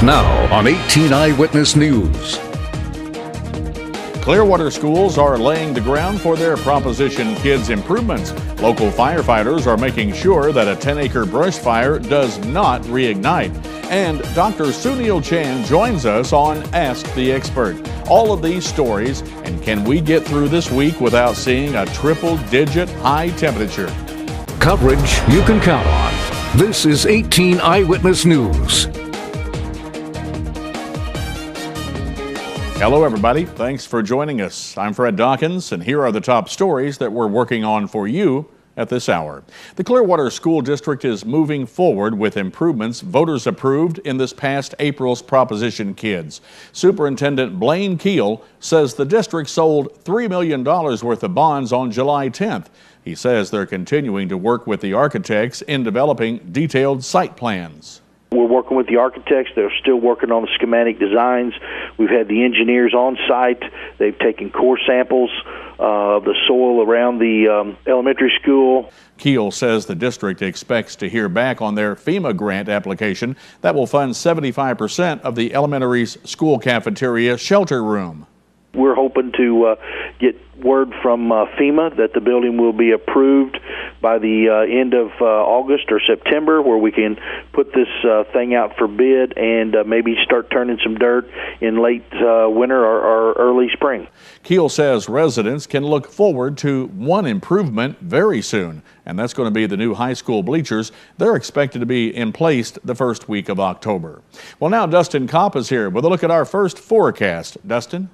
Now on 18 Eyewitness News. Clearwater schools are laying the ground for their Proposition Kids improvements. Local firefighters are making sure that a 10-acre brush fire does not reignite. And Dr. Sunil Chan joins us on Ask the Expert. All of these stories, and can we get through this week without seeing a triple-digit high temperature? Coverage you can count on. This is 18 Eyewitness News. Hello, everybody. Thanks for joining us. I'm Fred Dawkins, and here are the top stories that we're working on for you at this hour. The Clearwater School District is moving forward with improvements voters approved in this past April's Proposition Kids. Superintendent Blaine Keel says the district sold $3 million worth of bonds on July 10th. He says they're continuing to work with the architects in developing detailed site plans. We're working with the architects. They're still working on the schematic designs. We've had the engineers on site. They've taken core samples of the soil around the elementary school. Keel says the district expects to hear back on their FEMA grant application that will fund 75% of the elementary's school cafeteria shelter room. We're hoping to get word from FEMA that the building will be approved by the end of August or September, where we can put this thing out for bid and maybe start turning some dirt in late winter or early spring. Keel says residents can look forward to one improvement very soon, and that's going to be the new high school bleachers. They're expected to be in place the first week of October. Well, now Dustin Kopp is here with a look at our first forecast. Dustin?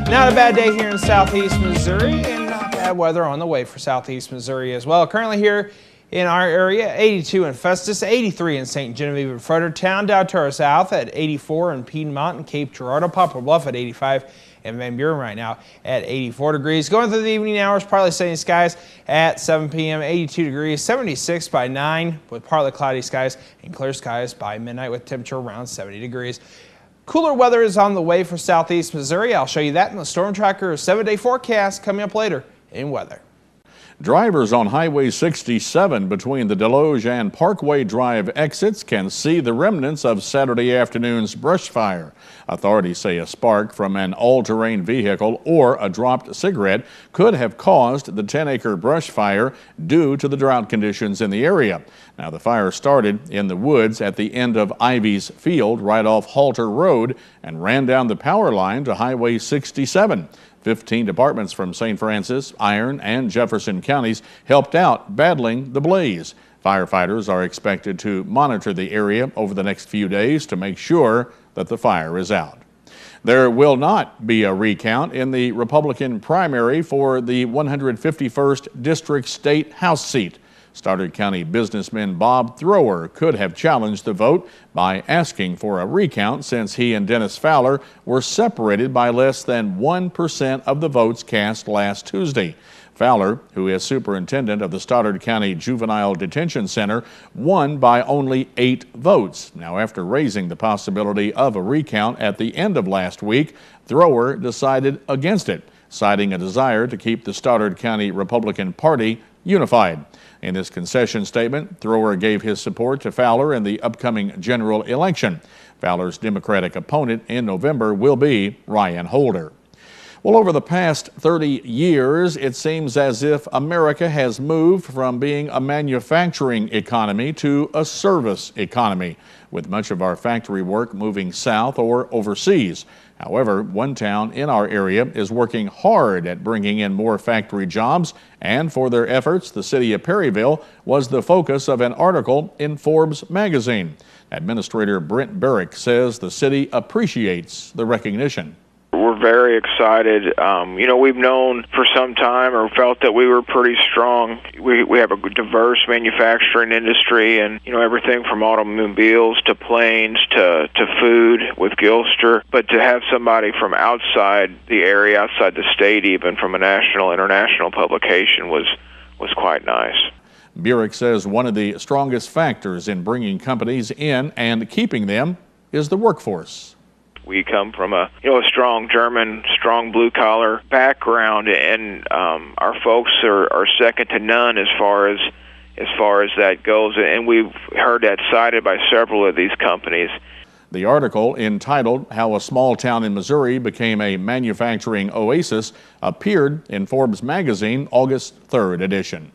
Not a bad day here in southeast Missouri, and not bad weather on the way for southeast Missouri as well. Currently here in our area, 82 in Festus, 83 in St. Genevieve and Fredericktown, down to our south at 84 in Piedmont and Cape Girardeau, Poplar Bluff at 85, and Van Buren right now at 84 degrees. Going through the evening hours, partly sunny skies at 7 p.m., 82 degrees, 76 by 9 with partly cloudy skies and clear skies by midnight with temperature around 70 degrees. Cooler weather is on the way for southeast Missouri. I'll show you that in the Storm Tracker 7-day forecast coming up later in weather. Drivers on Highway 67 between the Deloge and Parkway Drive exits can see the remnants of Saturday afternoon's brush fire. Authorities say a spark from an all-terrain vehicle or a dropped cigarette could have caused the 10-acre brush fire due to the drought conditions in the area. Now, the fire started in the woods at the end of Ivy's Field right off Halter Road and ran down the power line to Highway 67. 15 departments from St. Francis, Iron, and Jefferson counties helped out battling the blaze. Firefighters are expected to monitor the area over the next few days to make sure that the fire is out. There will not be a recount in the Republican primary for the 151st District State House seat. Stoddard County businessman Bob Thrower could have challenged the vote by asking for a recount since he and Dennis Fowler were separated by less than 1% of the votes cast last Tuesday. Fowler, who is superintendent of the Stoddard County Juvenile Detention Center, won by only 8 votes. Now, after raising the possibility of a recount at the end of last week, Thrower decided against it, citing a desire to keep the Stoddard County Republican Party unified. In this concession statement, Thrower gave his support to Fowler in the upcoming general election. Fowler's Democratic opponent in November will be Ryan Holder. Well, over the past 30 years, it seems as if America has moved from being a manufacturing economy to a service economy, with much of our factory work moving south or overseas. However, one town in our area is working hard at bringing in more factory jobs, and for their efforts, the city of Perryville was the focus of an article in Forbes magazine. Administrator Brent Barrick says the city appreciates the recognition. We're very excited. We've known for some time or felt that we were pretty strong. We have a diverse manufacturing industry and, everything from automobiles to planes to food with Gilster. But to have somebody from outside the area, outside the state even, from a national, international publication was quite nice. Burek says one of the strongest factors in bringing companies in and keeping them is the workforce. We come from a strong German, strong blue-collar background, and our folks are second to none as far as as far as that goes, and we've heard that cited by several of these companies. The article, entitled "How a Small Town in Missouri Became a Manufacturing Oasis," appeared in Forbes magazine, August 3rd edition.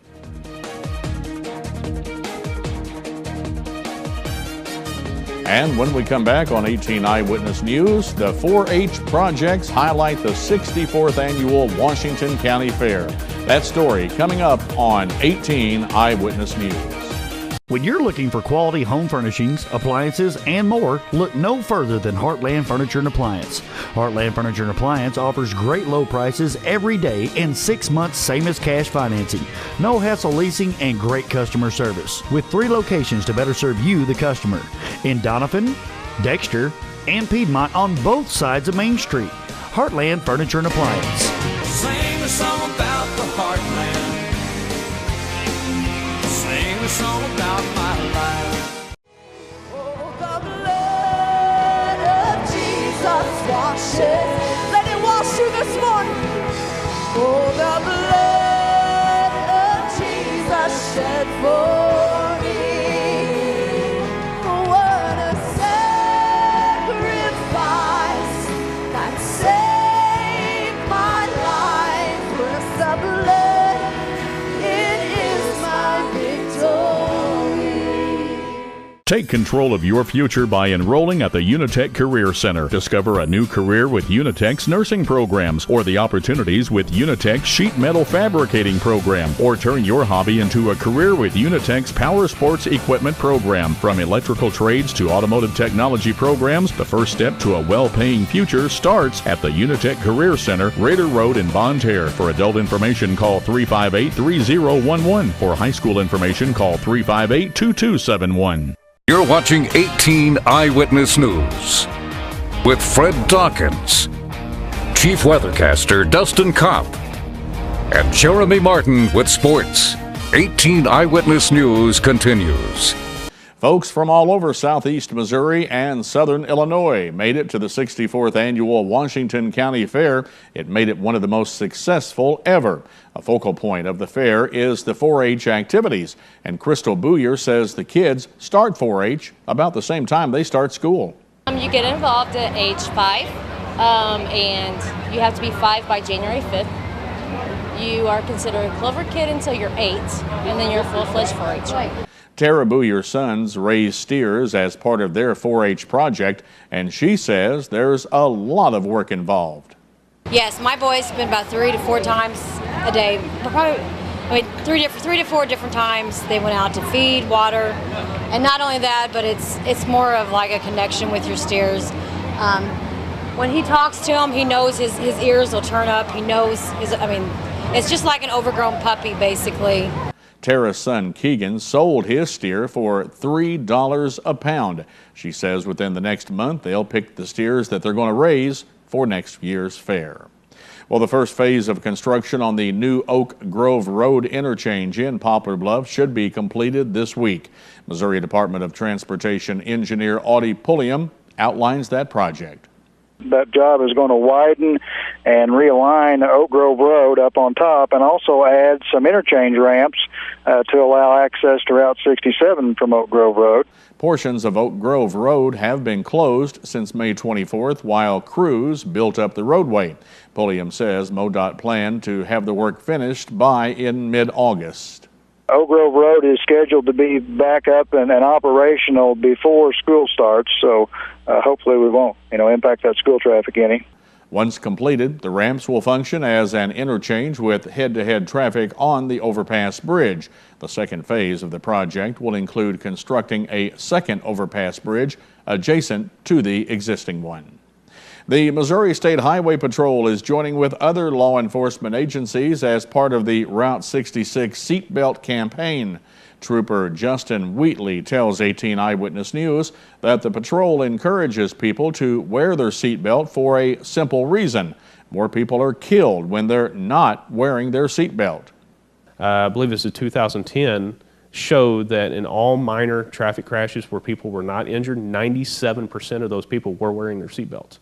And when we come back on 18 Eyewitness News, the 4-H projects highlight the 64th annual Washington County Fair. That story coming up on 18 Eyewitness News. When you're looking for quality home furnishings, appliances, and more, look no further than Heartland Furniture and Appliance. Heartland Furniture and Appliance offers great low prices every day and 6 months same as cash financing. No hassle leasing and great customer service. With 3 locations to better serve you, the customer. In Donovan, Dexter, and Piedmont on both sides of Main Street. Heartland Furniture and Appliance. Sing a song about the Heartland. Sing a song about my life. Oh, the blood of Jesus washes. Let it wash you this morning. Oh, the blood of Jesus shed for me. What a sacrifice that saved my life. With the blood, it is my victory. Take control of your future by enrolling at the Unitech Career Center. Discover a new career with Unitech's nursing programs or the opportunities with Unitech's sheet metal fabricating program, or turn your hobby into a career with Unitech's power sports equipment program. From electrical trades to automotive technology programs, the first step to a well-paying future starts at the Unitech Career Center, Raider Road in Bonne Terre. For adult information, call 358-3011. For high school information, call 358-2271. You're watching 18 Eyewitness News with Fred Dawkins, Chief Weathercaster Dustin Kopp, and Jeremy Martin with sports. 18 Eyewitness News continues. Folks from all over southeast Missouri and southern Illinois made it to the 64th annual Washington County Fair. It made it one of the most successful ever. A focal point of the fair is the 4-H activities, and Crystal Booyer says the kids start 4-H about the same time they start school. You get involved at age 5, and you have to be 5 by January 5th. You are considered a Clover kid until you're 8, and then you're full-fledged 4-H. Tara Bouyer's sons raise steers as part of their 4-H project, and she says there's a lot of work involved. Yes, my boys spend about 3 to 4 times a day, probably, three to four different times. They went out to feed, water, and not only that, but it's more of like a connection with your steers. When he talks to them, he knows his ears will turn up. He knows it's just like an overgrown puppy, basically. Tara's son Keegan sold his steer for $3 a pound. She says within the next month they'll pick the steers that they're going to raise for next year's fair. Well, the first phase of construction on the new Oak Grove Road interchange in Poplar Bluff should be completed this week. Missouri Department of Transportation engineer Audie Pulliam outlines that project. That job is going to widen and realign Oak Grove Road up on top, and also add some interchange ramps to allow access to Route 67 from Oak Grove Road. Portions of Oak Grove Road have been closed since May 24th while crews built up the roadway. Pulliam says MoDOT planned to have the work finished by in mid-August. Oak Grove Road is scheduled to be back up and operational before school starts, so hopefully we won't impact that school traffic any. Once completed, the ramps will function as an interchange with head-to-head traffic on the overpass bridge. The second phase of the project will include constructing a second overpass bridge adjacent to the existing one. The Missouri State Highway Patrol is joining with other law enforcement agencies as part of the Route 66 seatbelt campaign. Trooper Justin Wheatley tells 18 Eyewitness News that the patrol encourages people to wear their seatbelt for a simple reason. More people are killed when they're not wearing their seatbelt. I believe it's a 2010 showed that in all minor traffic crashes where people were not injured, 97% of those people were wearing their seatbelts.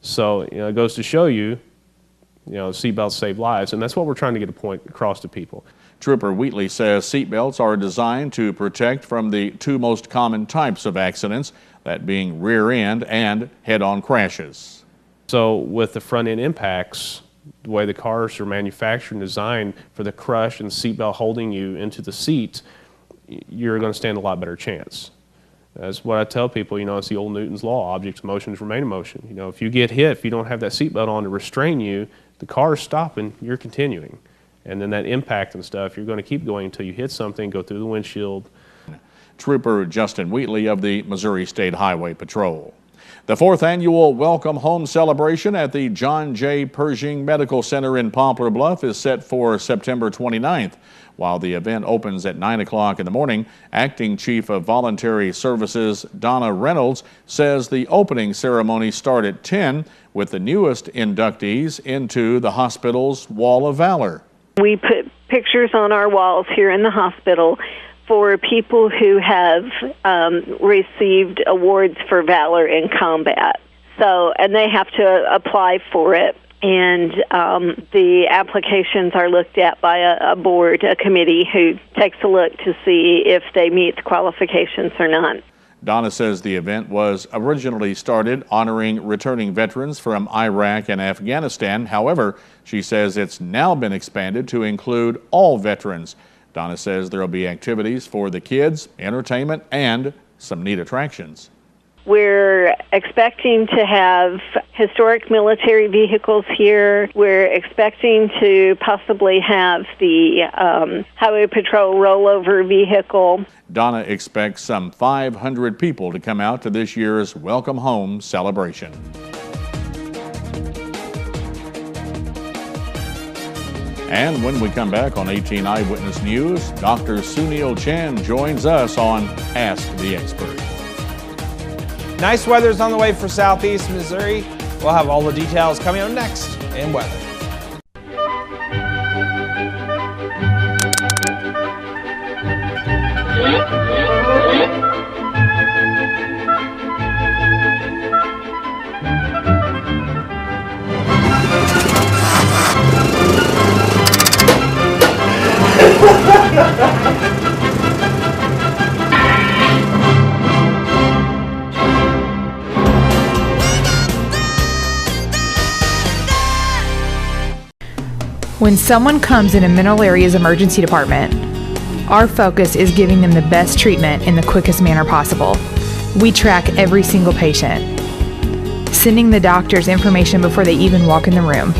So it goes to show you, seatbelts save lives, and that's what we're trying to get a point across to people. Trooper Wheatley says seatbelts are designed to protect from the two most common types of accidents, that being rear end and head-on crashes. So with the front end impacts, the way the cars are manufactured and designed for the crush and seatbelt holding you into the seat, you're going to stand a lot better chance. That's what I tell people, it's the old Newton's law, objects in motion remain in motion. If you get hit, if you don't have that seatbelt on to restrain you, the car's stopping, you're continuing. And then that impact and stuff, you're going to keep going until you hit something, go through the windshield. Trooper Justin Wheatley of the Missouri State Highway Patrol. The 4th annual Welcome Home celebration at the John J. Pershing Medical Center in Poplar Bluff is set for September 29th. While the event opens at 9 o'clock in the morning, Acting Chief of Voluntary Services Donna Reynolds says the opening ceremony starts at 10 with the newest inductees into the hospital's Wall of Valor. We put pictures on our walls here in the hospital for people who have received awards for valor in combat. And they have to apply for it. And the applications are looked at by a board, a committee, who takes a look to see if they meet the qualifications or not. Donna says the event was originally started honoring returning veterans from Iraq and Afghanistan. However, she says it's now been expanded to include all veterans. Donna says there will be activities for the kids, entertainment, and some neat attractions. We're expecting to have historic military vehicles here. We're expecting to possibly have the Highway Patrol rollover vehicle. Donna expects some 500 people to come out to this year's Welcome Home celebration. And when we come back on 18 Eyewitness News, Dr. Sunil Chen joins us on Ask the Expert. Nice weather's on the way for southeast Missouri. We'll have all the details coming up next in weather. When someone comes in a Mineral Area's emergency department, our focus is giving them the best treatment in the quickest manner possible. We track every single patient, sending the doctors information before they even walk in the room.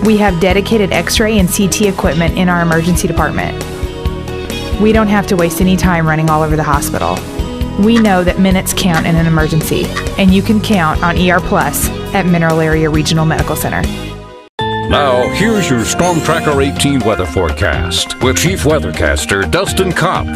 We have dedicated X-ray and CT equipment in our emergency department. We don't have to waste any time running all over the hospital. We know that minutes count in an emergency, and you can count on ER Plus at Mineral Area Regional Medical Center. Now, here's your Storm Tracker 18 weather forecast with Chief Weathercaster Dustin Kopp.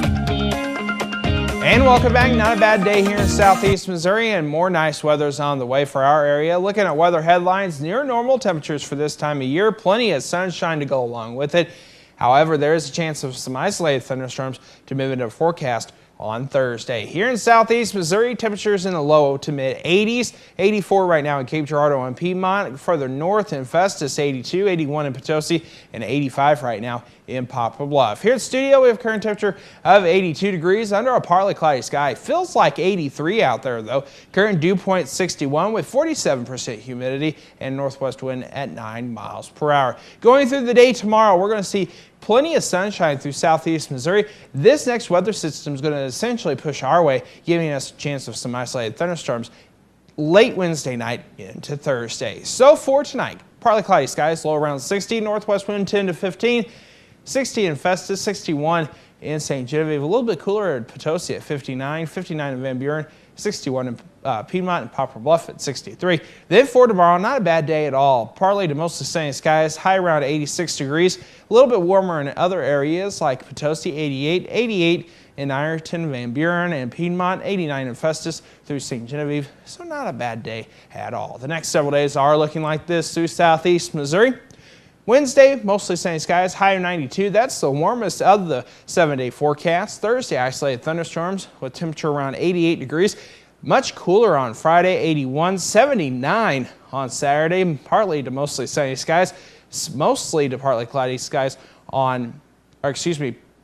And welcome back. Not a bad day here in southeast Missouri, and more nice weather's on the way for our area. Looking at weather headlines, near normal temperatures for this time of year, plenty of sunshine to go along with it. However, there is a chance of some isolated thunderstorms to move into a forecast on Thursday. Here in southeast Missouri, temperatures in the low to mid 80s, 84 right now in Cape Girardeau and Piedmont. Further north in Festus, 82, 81 in Potosi, and 85 right now in Poplar Bluff. Here at the studio, we have current temperature of 82 degrees under a partly cloudy sky. Feels like 83 out there though. Current dew point 61 with 47% humidity and northwest wind at 9 miles per hour. Going through the day tomorrow, we're going to see plenty of sunshine through southeast Missouri. This next weather system is going to essentially push our way, giving us a chance of some isolated thunderstorms late Wednesday night into Thursday. So for tonight, partly cloudy skies, low around 60, northwest wind 10 to 15, 60 in Festus, 61 in St. Genevieve, a little bit cooler at Potosi at 59, 59 in Van Buren, 61 in Piedmont and Poplar Bluff at 63. Then for tomorrow, not a bad day at all. Partly to mostly sunny skies, high around 86 degrees. A little bit warmer in other areas like Potosi, 88, 88 in Ironton, Van Buren, and Piedmont, 89 in Festus through St. Genevieve. So not a bad day at all. The next several days are looking like this through southeast Missouri. Wednesday, mostly sunny skies, high of 92. That's the warmest of the 7-day forecast. Thursday, isolated thunderstorms with temperature around 88 degrees. Much cooler on Friday, 81, 79 on Saturday. Partly to mostly sunny skies, mostly to partly cloudy skies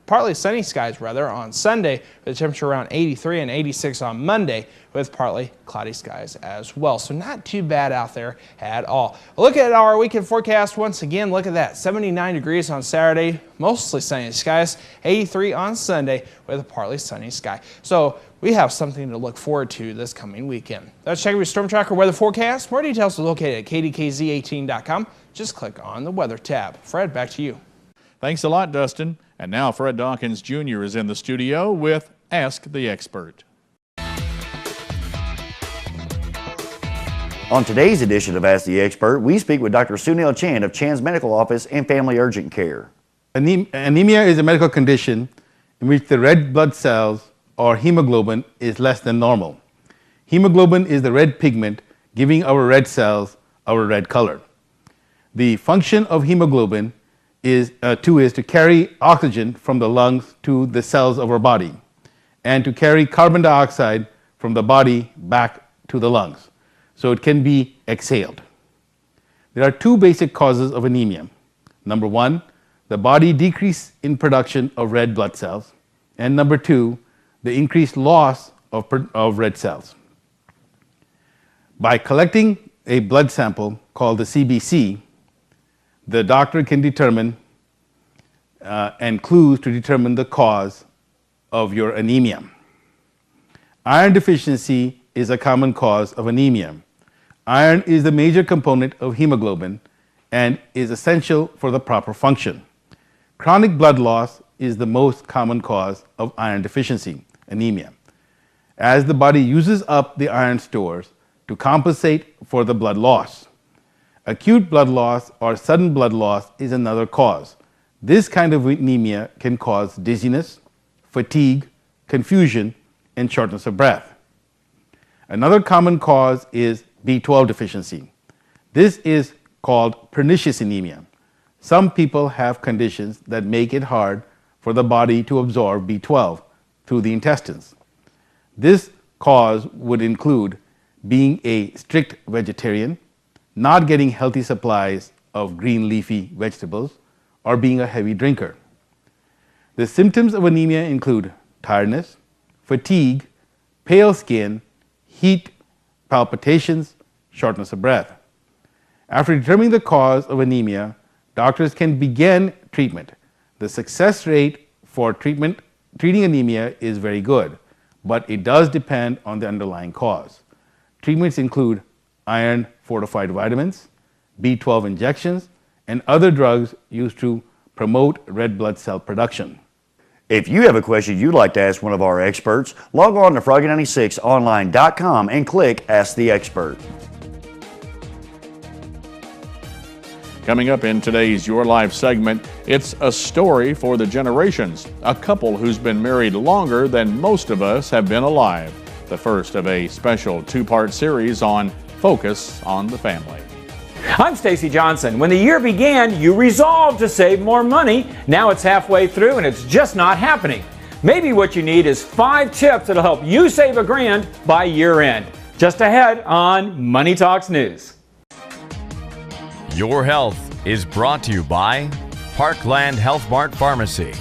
partly sunny skies rather on Sunday, with a temperature around 83 and 86 on Monday, with partly cloudy skies as well. So not too bad out there at all. Look at our weekend forecast once again. Look at that, 79 degrees on Saturday, mostly sunny skies, 83 on Sunday with a partly sunny sky. So we have something to look forward to this coming weekend. Let's check your storm tracker weather forecast. More details are located at KDKZ18.com. Just click on the weather tab. Fred, back to you. Thanks a lot, Dustin. And now Fred Dawkins Jr. is in the studio with Ask the Expert. On today's edition of Ask the Expert, we speak with Dr. Sunil Chan of Chan's Medical Office and Family Urgent Care. Anemia is a medical condition in which the red blood cells or hemoglobin is less than normal. Hemoglobin is the red pigment giving our red cells our red color. The function of hemoglobin is to carry oxygen from the lungs to the cells of our body and to carry carbon dioxide from the body back to the lungs, so it can be exhaled. There are two basic causes of anemia. Number one, the body decrease in production of red blood cells, and number two, the increased loss of red cells. By collecting a blood sample called the CBC, the doctor can determine and clues to determine the cause of your anemia. Iron deficiency is a common cause of anemia. Iron is the major component of hemoglobin and is essential for the proper function. Chronic blood loss is the most common cause of iron deficiency, anemia, as the body uses up the iron stores to compensate for the blood loss. Acute blood loss or sudden blood loss is another cause. This kind of anemia can cause dizziness, fatigue, confusion, and shortness of breath. Another common cause is B12 deficiency. This is called pernicious anemia. Some people have conditions that make it hard for the body to absorb B12 through the intestines. This cause would include being a strict vegetarian, not getting healthy supplies of green leafy vegetables, or being a heavy drinker. The symptoms of anemia include tiredness, fatigue, pale skin, heat, palpitations, shortness of breath. After determining the cause of anemia, doctors can begin treatment. The success rate for treating anemia is very good, but it does depend on the underlying cause. Treatments include iron fortified vitamins, B12 injections, and other drugs used to promote red blood cell production. If you have a question you'd like to ask one of our experts, log on to Froggy96online.com and click Ask the Expert. Coming up in today's Your Life segment, it's a story for the generations, a couple who's been married longer than most of us have been alive. The first of a special two-part series on Focus on the Family. I'm Stacy Johnson. When the year began, you resolved to save more money. Now it's halfway through and it's just not happening. Maybe what you need is 5 tips that'll help you save $1,000 by year end. Just ahead on Money Talks News. Your health is brought to you by Parkland Health Mart Pharmacy.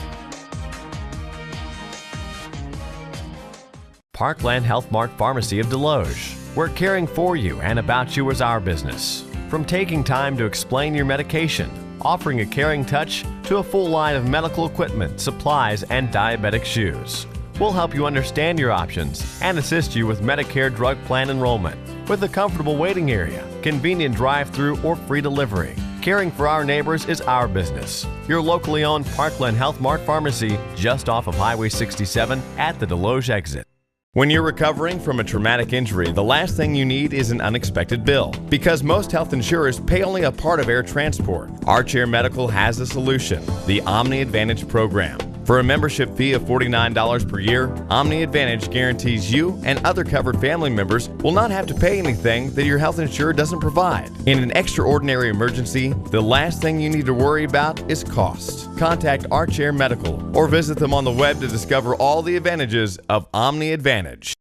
Parkland Health Mart Pharmacy of Deloge. We're caring for you and about you is our business. From taking time to explain your medication, offering a caring touch, to a full line of medical equipment, supplies, and diabetic shoes. We'll help you understand your options and assist you with Medicare drug plan enrollment. With a comfortable waiting area, convenient drive-through or free delivery. Caring for our neighbors is our business. Your locally owned Parkland Health Mart Pharmacy, just off of Highway 67 at the Deloge exit. When you're recovering from a traumatic injury, the last thing you need is an unexpected bill. Because most health insurers pay only a part of air transport, Archair Medical has a solution, the Omni Advantage program. For a membership fee of $49 per year, Omni Advantage guarantees you and other covered family members will not have to pay anything that your health insurer doesn't provide. In an extraordinary emergency, the last thing you need to worry about is cost. Contact Archair Medical or visit them on the web to discover all the advantages of Omni Advantage.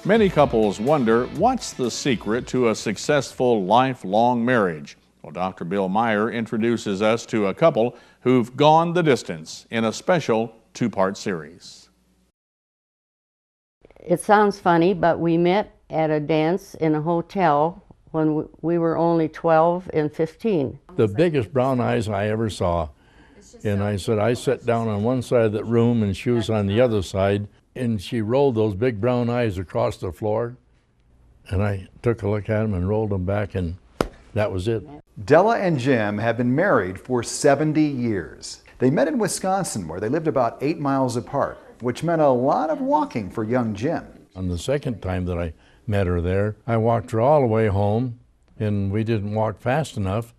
Many couples wonder, what's the secret to a successful lifelong marriage? Well, Dr. Bill Meyer introduces us to a couple who've gone the distance in a special two-part series. It sounds funny, but we met at a dance in a hotel when we were only 12 and 15. The biggest brown eyes I ever saw. And I said, I sat down on one side of the room and she was on the other side, and she rolled those big brown eyes across the floor. And I took a look at them and rolled them back, and that was it. Della and Jim have been married for 70 years. They met in Wisconsin, where they lived about 8 miles apart, which meant a lot of walking for young Jim. On the second time that I met her there, I walked her all the way home, and we didn't walk fast enough.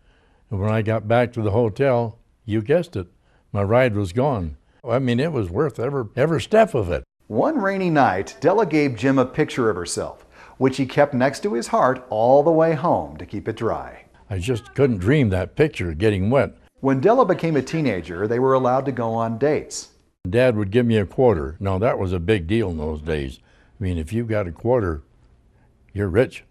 And when I got back to the hotel, you guessed it, my ride was gone. I mean, it was worth every step of it. One rainy night, Della gave Jim a picture of herself, which he kept next to his heart all the way home to keep it dry. I just couldn't dream that picture getting wet. When Della became a teenager, they were allowed to go on dates. Dad would give me a quarter. Now, that was a big deal in those days. I mean, if you got a quarter, you're rich.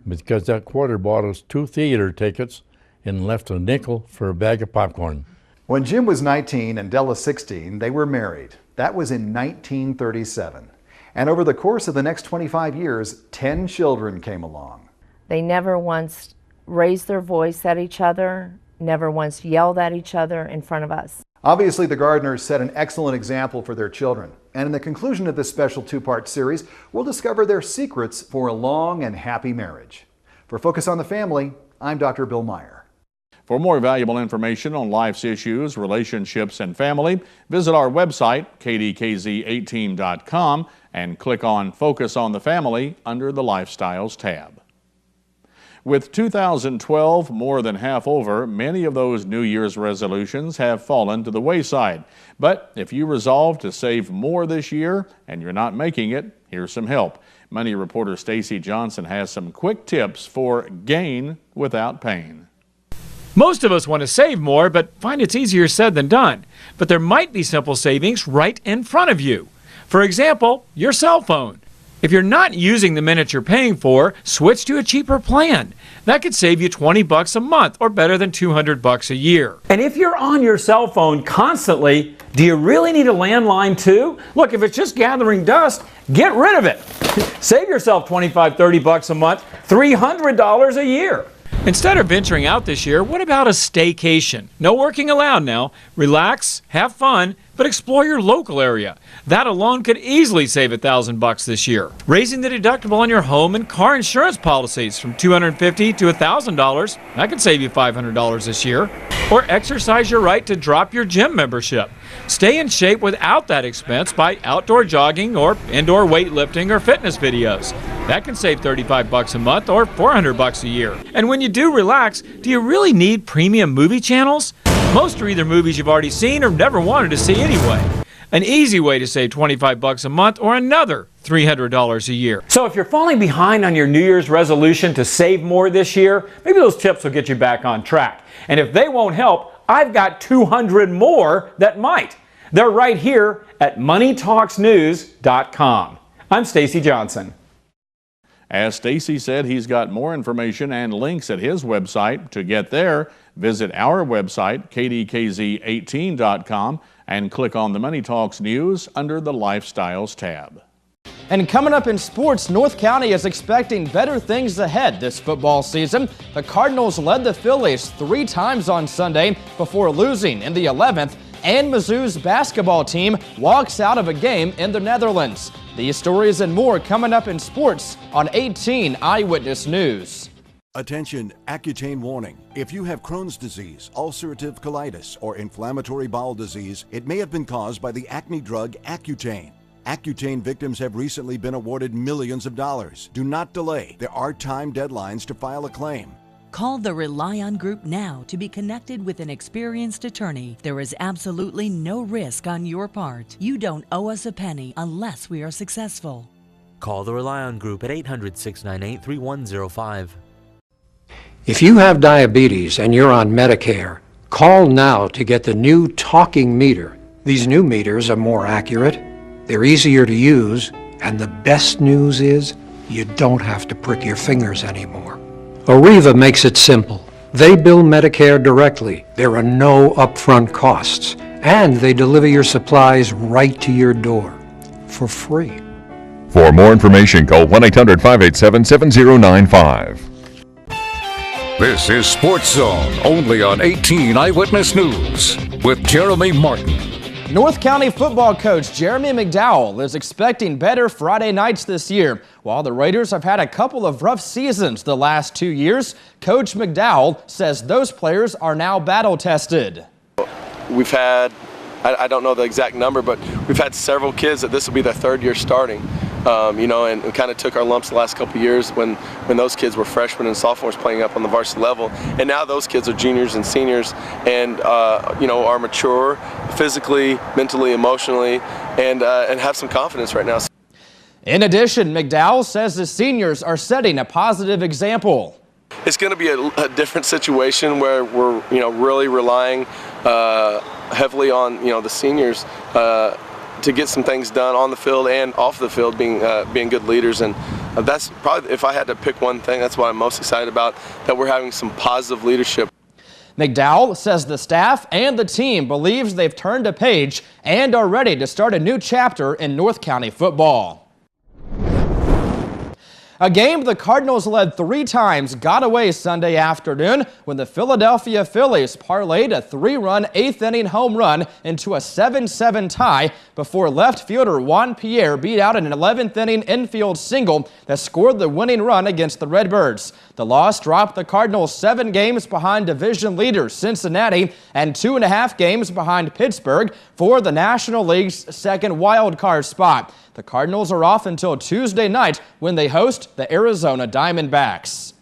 Because that quarter bought us 2 theater tickets and left a nickel for a bag of popcorn. When Jim was 19 and Della 16, they were married. That was in 1937. And over the course of the next 25 years, 10 children came along. They never once raised their voice at each other, never once yelled at each other in front of us. Obviously, the Gardners set an excellent example for their children. And in the conclusion of this special two-part series, we'll discover their secrets for a long and happy marriage. For Focus on the Family, I'm Dr. Bill Meyer. For more valuable information on life's issues, relationships, and family, visit our website, KDKZ18.com, and click on Focus on the Family under the Lifestyles tab. With 2012 more than half over, many of those New Year's resolutions have fallen to the wayside. But if you resolve to save more this year and you're not making it, here's some help. Money reporter Stacy Johnson has some quick tips for gain without pain. Most of us want to save more, but find it's easier said than done. But there might be simple savings right in front of you. For example, your cell phone. If you're not using the minutes you're paying for, switch to a cheaper plan. That could save you $20 a month, or better than $200 a year. And if you're on your cell phone constantly, do you really need a landline too? Look, if it's just gathering dust, get rid of it. Save yourself $25, $30 a month, $300 a year. Instead of venturing out this year, what about a staycation? No working allowed now. Relax, have fun, but explore your local area. That alone could easily save $1,000 this year. Raising the deductible on your home and car insurance policies from $250 to $1,000, that could save you $500 this year. Or exercise your right to drop your gym membership. Stay in shape without that expense by outdoor jogging or indoor weightlifting or fitness videos. That can save $35 a month or $400 a year. And when you do relax, do you really need premium movie channels? Most are either movies you've already seen or never wanted to see anyway. An easy way to save $25 a month or another $300 a year. So if you're falling behind on your New Year's resolution to save more this year, maybe those tips will get you back on track. And if they won't help, I've got 200 more that might. They're right here at moneytalksnews.com. I'm Stacy Johnson. As Stacy said, he's got more information and links at his website. To get there, visit our website, KDKZ18.com, and click on the Money Talks News under the Lifestyles tab. And coming up in sports, North County is expecting better things ahead this football season. The Cardinals led the Phillies 3 times on Sunday before losing in the 11th, and Mizzou's basketball team walks out of a game in the Netherlands. These stories and more coming up in sports on 18 Eyewitness News. Attention, Accutane warning. If you have Crohn's disease, ulcerative colitis, or inflammatory bowel disease, it may have been caused by the acne drug Accutane. Accutane victims have recently been awarded millions of dollars. Do not delay. There are time deadlines to file a claim. Call the Rely On Group now to be connected with an experienced attorney. There is absolutely no risk on your part. You don't owe us a penny unless we are successful. Call the Rely On Group at 800-698-3105. If you have diabetes and you're on Medicare, call now to get the new talking meter. These new meters are more accurate, they're easier to use, And the best news is you don't have to prick your fingers anymore. Arriva makes it simple. They bill Medicare directly. There are no upfront costs. And they deliver your supplies right to your door for free. For more information, call 1-800-587-7095. This is Sports Zone, only on 18 Eyewitness News, with Jeremy Martin. North County football coach Jeremy McDowell is expecting better Friday nights this year. While the Raiders have had a couple of rough seasons the last 2 years, Coach McDowell says those players are now battle-tested. We've had, I don't know the exact number, but we've had several kids that this will be their third year starting. And we kind of took our lumps the last couple of years when those kids were freshmen and sophomores playing up on the varsity level, and now those kids are juniors and seniors, and are mature physically, mentally, emotionally, and have some confidence right now. In addition, McDowell says the seniors are setting a positive example. It's going to be a different situation where we're really relying heavily on the seniors to get some things done on the field and off the field, being good leaders. And that's probably, if I had to pick one thing, that's what I'm most excited about, that we're having some positive leadership. McDowell says the staff and the team believes they've turned a page and are ready to start a new chapter in North County football. A game the Cardinals led 3 times got away Sunday afternoon when the Philadelphia Phillies parlayed a 3-run 8th-inning home run into a 7-7 tie before left fielder Juan Pierre beat out an 11th-inning infield single that scored the winning run against the Redbirds. The loss dropped the Cardinals 7 games behind division leader Cincinnati and 2.5 games behind Pittsburgh for the National League's second wild card spot. The Cardinals are off until Tuesday night when they host the Arizona Diamondbacks.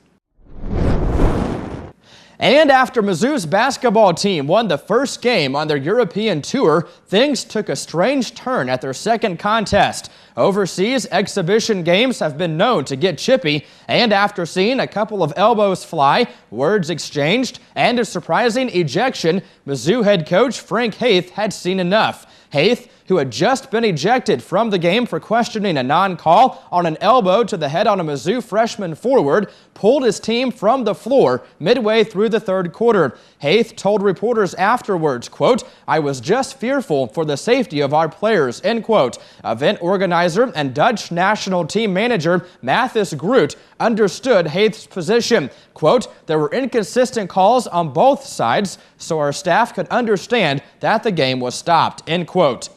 And after Mizzou's basketball team won the first game on their European tour, things took a strange turn at their second contest. Overseas exhibition games have been known to get chippy, and after seeing a couple of elbows fly, words exchanged, and a surprising ejection, Mizzou head coach Frank Haith had seen enough. Haith, who had just been ejected from the game for questioning a non-call on an elbow to the head on a Mizzou freshman forward, pulled his team from the floor midway through the third quarter. Haith told reporters afterwards, quote, "I was just fearful for the safety of our players," end quote. Event organizer and Dutch national team manager Mathis Groot understood Haith's position. Quote, "There were inconsistent calls on both sides, so our staff could understand that the game was stopped," end quote.